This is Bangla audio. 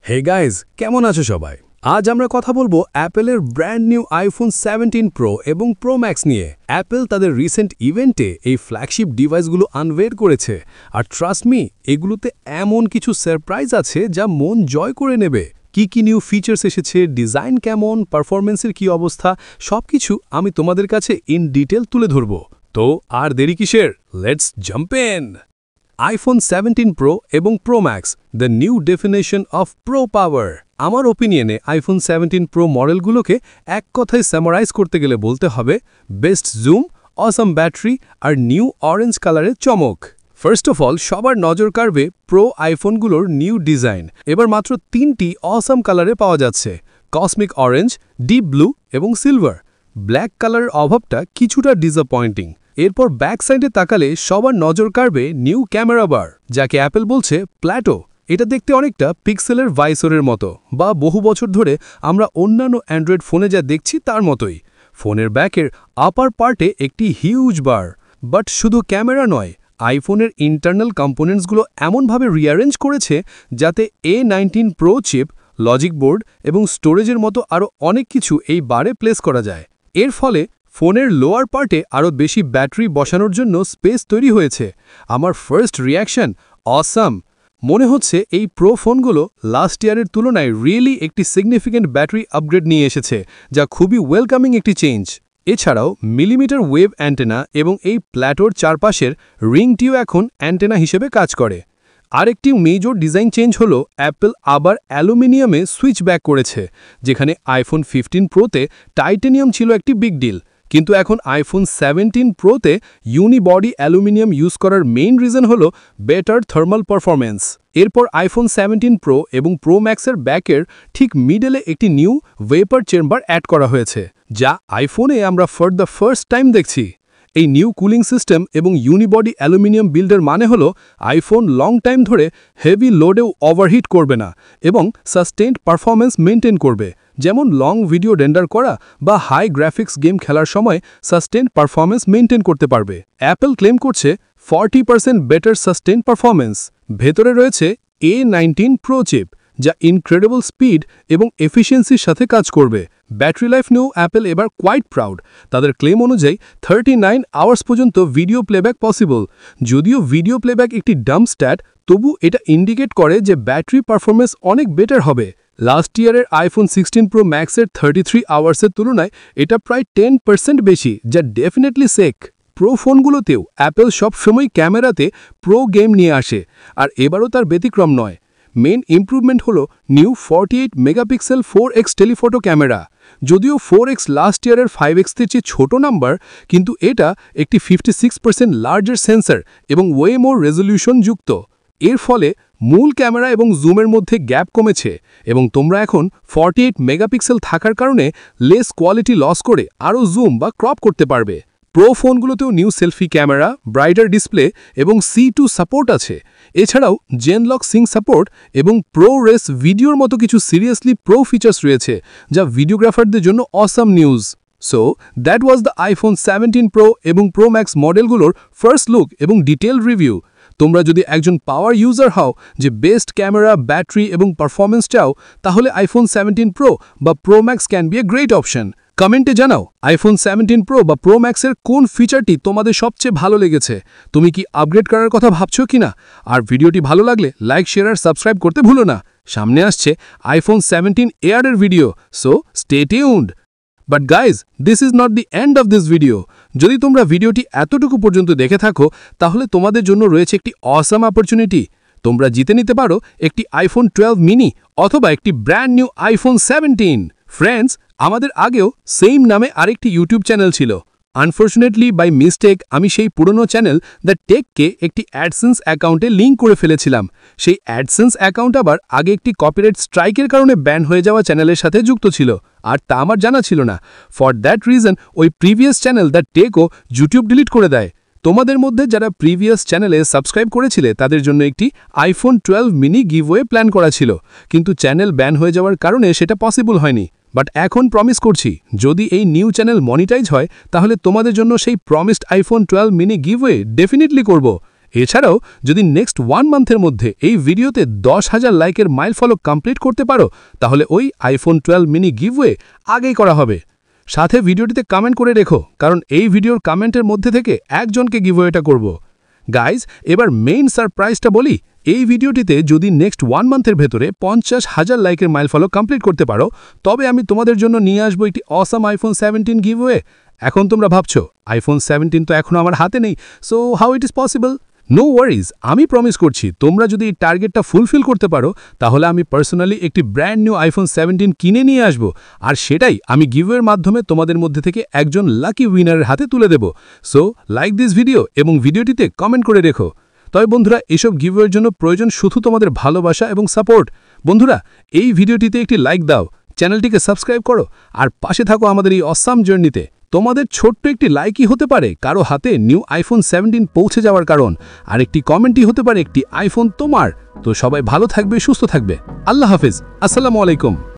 হে গাইজ, কেমন আছো সবাই? আজ আমরা কথা বলবো অ্যাপেলের ব্র্যান্ড নিউ আইফোন 17 প্রো এবং প্রো ম্যাক্স নিয়ে। অ্যাপেল তাদের রিসেন্ট ইভেন্টে এই ফ্ল্যাগশিপ ডিভাইসগুলো আনভেল করেছে, আর ট্রাস্ট মি, এগুলোতে এমন কিছু সারপ্রাইজ আছে যা মন জয় করে নেবে। কি নিউ ফিচার্স এসেছে, ডিজাইন কেমন, পারফরমেন্সের কি অবস্থা, সবকিছু আমি তোমাদের কাছে ইন ডিটেল তুলে ধরব। তো আর দেরি কিসের, let's jump in. IPhone 17 pro এবং pro max, the new definition of pro power. আমার ওপিনিয়নে আইফোন 17 প্রো মডেলগুলোকে এক কথায় সামারাইজ করতে গেলে বলতে হবে বেস্ট জুম, অসাম ব্যাটারি আর নিউ অরেঞ্জ কালারের চমক। ফার্স্ট অফ অল, সবার নজর কাড়বে প্রো আইফোনগুলোর নিউ ডিজাইন। এবার মাত্র 3টি অসাম কালারে পাওয়া যাচ্ছে: কসমিক অরেঞ্জ, ডিপ ব্লু এবং সিলভার। ব্ল্যাক কালারের অভাবটা কিছুটা ডিসঅ্যাপয়েন্টিং। এরপর ব্যাক সাইডে তাকালে সবার নজর কাড়বে নিউ ক্যামেরা বার, যাকে অ্যাপেল বলছে প্ল্যাটো। এটা দেখতে অনেকটা পিক্সেলের ভাইসরের মতো, বা বহু বছর ধরে আমরা অন্যান্য অ্যান্ড্রয়েড ফোনে যা দেখছি তার মতোই। ফোনের ব্যাকের আপার পার্টে একটি হিউজ বার। বাট শুধু ক্যামেরা নয়, আইফোনের ইন্টারনাল কম্পোনেন্টসগুলো এমনভাবে রিঅ্যারেঞ্জ করেছে যাতে A19 pro chip, logic board এবং স্টোরেজের মতো আরও অনেক কিছু এই বারে প্লেস করা যায়। এর ফলে ফোনের লোয়ার পার্টে আরও বেশি ব্যাটারি বসানোর জন্য স্পেস তৈরি হয়েছে। আমার ফার্স্ট রিঅ্যাকশন, অসাম। মনে হচ্ছে এই প্রো ফোনগুলো লাস্ট ইয়ারের তুলনায় রিয়েলি একটি সিগনিফিক্যান্ট ব্যাটারি আপগ্রেড নিয়ে এসেছে, যা খুবই ওয়েলকামিং একটি চেঞ্জ। এছাড়াও মিলিমিটার ওয়েভ অ্যান্টেনা এবং এই প্ল্যাটোর চারপাশের রিংটিও এখন অ্যান্টেনা হিসেবে কাজ করে। আরেকটি মেজর ডিজাইন চেঞ্জ হলো অ্যাপেল আবার অ্যালুমিনিয়ামে সুইচ ব্যাক করেছে। যেখানে আইফোন 15 প্রোতে টাইটেনিয়াম ছিল একটি বিগ ডিল, কিন্তু এখন আইফোন 17 প্রোতে ইউনিবডি অ্যালুমিনিয়াম ইউজ করার মেইন রিজন হলো বেটার থার্মাল পারফরমেন্স। এরপর আইফোন 17 প্রো এবং প্রো ম্যাক্সের ব্যাকের ঠিক মিডলে একটি নিউ ভেপার চেম্বার অ্যাড করা হয়েছে, যা আইফোনে আমরা ফর দ্য ফার্স্ট টাইম দেখছি। এই নিউ কুলিং সিস্টেম এবং ইউনিবডি অ্যালুমিনিয়াম বিল্ডের মানে হলো আইফোন লং টাইম ধরে হেভি লোডেও ওভারহিট করবে না এবং সাস্টেইনড পারফরমেন্স মেনটেন করবে, যেমন লং ভিডিও রেন্ডার করা বা হাই গ্রাফিক্স গেম খেলার সময় সাস্টেইনড পারফরমেন্স মেনটেন করতে পারবে। অ্যাপেল ক্লেম করছে 40% বেটার সাস্টেইনড পারফরমেন্স। ভেতরে রয়েছে A19 প্রো চিপ, যা ইনক্রেডিবল স্পিড এবং এফিসিয়েন্সির সাথে কাজ করবে। ব্যাটারি লাইফ নিয়েও অ্যাপেল এবার কোয়াইট প্রাউড। তাদের ক্লেম অনুযায়ী 39 আওয়ার্স পর্যন্ত ভিডিও প্লেব্যাক পসিবল। যদিও ভিডিও প্লেব্যাক একটি ডাম্প স্ট্যাট, তবু এটা ইন্ডিকেট করে যে ব্যাটারি পারফরমেন্স অনেক বেটার হবে। লাস্ট ইয়ারের আইফোন 16 প্রো ম্যাক্সের 33 আওয়ার্সের তুলনায় এটা প্রায় 10% বেশি, যা ডেফিনেটলি সেক। প্রো ফোনগুলোতেও অ্যাপেল সবসময় ক্যামেরাতে প্রো গেম নিয়ে আসে, আর এবারও তার ব্যতিক্রম নয়। মেইন ইমপ্রুভমেন্ট হলো new 48 megapixel 4x telephoto camera. যদিও 4x লাস্ট ইয়ারের 5x এর চেয়ে ছোট নাম্বার, কিন্তু এটা একটি 56% লার্জার সেন্সর এবং ওয়ে মোর রেজলিউশন যুক্ত। এর ফলে মূল ক্যামেরা এবং জুমের মধ্যে গ্যাপ কমেছে, এবং তোমরা এখন 48 মেগাপিক্সেল থাকার কারণে লেস কোয়ালিটি লস করে আরও জুম বা ক্রপ করতে পারবে। প্রো ফোনগুলোতেও new selfie camera, brighter display এবং C2 সাপোর্ট আছে। এছাড়াও জেনলক সিং সাপোর্ট এবং প্রো রেস ভিডিওর মতো কিছু সিরিয়াসলি প্রো ফিচার্স রয়েছে, যা ভিডিওগ্রাফারদের জন্য awesome news. So that was the iPhone 17 pro এবং প্রো ম্যাক্স মডেলগুলোর ফার্স্ট লুক এবং ডিটেল রিভিউ। তোমরা যদি একজন পাওয়ার ইউজার হও, যে বেস্ট ক্যামেরা, ব্যাটারি এবং পারফরমেন্স চাও, তাহলে আইফোন 17 প্রো বা pro max can B a great option. কমেন্টে জানাও আইফোন 17 প্রো বা প্রো ম্যাক্সের কোন ফিচারটি তোমাদের সবচেয়ে ভালো লেগেছে। তুমি কি আপগ্রেড করার কথা ভাবছো কিনা? আর ভিডিওটি ভালো লাগলে লাইক, শেয়ার আর সাবস্ক্রাইব করতে ভুলো না। সামনে আসছে আইফোন 17 এয়ারের video, so stay tuned. But guys, this is not the end of this video. যদি তোমরা ভিডিওটি এতটুকু পর্যন্ত দেখে থাকো, তাহলে তোমাদের জন্য রয়েছে একটি অসাম অপরচুনিটি। তোমরা জিতে নিতে পারো একটি আইফোন 12 মিনি অথবা একটি ব্র্যান্ড নিউ আইফোন 17। ফ্রেন্ডস, আমাদের আগেও সেম নামে আরেকটি ইউটিউব চ্যানেল ছিল। আনফর্চুনেটলি বাই মিস্টেক আমি সেই পুরনো চ্যানেল দ্য টেককে একটি অ্যাডসেন্স অ্যাকাউন্টে লিঙ্ক করে ফেলেছিলাম। সেই অ্যাডসেন্স অ্যাকাউন্ট আবার আগে একটি কপিরাইট স্ট্রাইকের কারণে ব্যান হয়ে যাওয়া চ্যানেলের সাথে যুক্ত ছিল, আর তা আমার জানা ছিল না। ফর দ্যাট রিজন ওই প্রিভিয়াস চ্যানেল দ্য টেকও ইউটিউব ডিলিট করে দেয়। তোমাদের মধ্যে যারা প্রিভিয়াস চ্যানেলে সাবস্ক্রাইব করেছিলে, তাদের জন্য একটি আইফোন 12 মিনি গিভওয়ে প্ল্যান করা ছিল, কিন্তু চ্যানেল ব্যান হয়ে যাওয়ার কারণে সেটা পসিবল হয়নি। বাট এখন প্রমিস করছি, যদি এই নিউ চ্যানেল মনিটাইজ হয়, তাহলে তোমাদের জন্য সেই promised iPhone 12 mini giveaway definitely করব। এছাড়াও যদি নেক্সট 1 মান্থের মধ্যে এই ভিডিওতে 10,000 লাইকের মাইল ফলক কমপ্লিট করতে পারো তাহলে ওই আইফোন 12 মিনি গিভওয়ে আগেই করা হবে। সাথে ভিডিওটিতে কমেন্ট করে রেখো, কারণ এই ভিডিওর কমেন্টের মধ্যে থেকে একজনকে গিভওয়েটা করব। গাইজ, এবার মেইন সারপ্রাইজটা বলি। এই ভিডিওটিতে যদি নেক্সট 1 মান্থের ভেতরে 50,000 লাইকের মাইল ফলক কমপ্লিট করতে পারো তবে আমি তোমাদের জন্য নিয়ে আসবো একটি অসাম আইফোন 17 গিভওয়ে। এখন তোমরা ভাবছো আইফোন 17 তো এখনো আমার হাতে নেই, so how it is possible? No worries, আমি প্রমিস করছি তোমরা যদি এই টার্গেটটা ফুলফিল করতে পারো তাহলে আমি পার্সোনালি একটি ব্র্যান্ড নিউ আইফোন 17 কিনে নিয়ে আসব, আর সেটাই আমি গিভওয়ের মাধ্যমে তোমাদের মধ্যে থেকে একজন লাকি উইনারের হাতে তুলে দেব। সো লাইক দিস ভিডিও এবং ভিডিওটিতে কমেন্ট করে রেখো। তবে বন্ধুরা, এসব গিভওয়ের জন্য প্রয়োজন শুধু তোমাদের ভালোবাসা এবং সাপোর্ট। বন্ধুরা, এই ভিডিওটিতে একটি লাইক দাও, চ্যানেলটিকে সাবস্ক্রাইব করো, আর পাশে থাকো আমাদের এই অসাম জার্নিতে। তোমাদের ছোট্ট একটি লাইকই হতে পারে কারো হাতে নিউ আইফোন 17 পৌঁছে যাওয়ার কারণ, আর একটি কমেন্টই হতে পারে একটি আইফোন তোমার। তো সবাই ভালো থাকবে, সুস্থ থাকবে। আল্লাহ হাফেজ, আসসালামু আলাইকুম।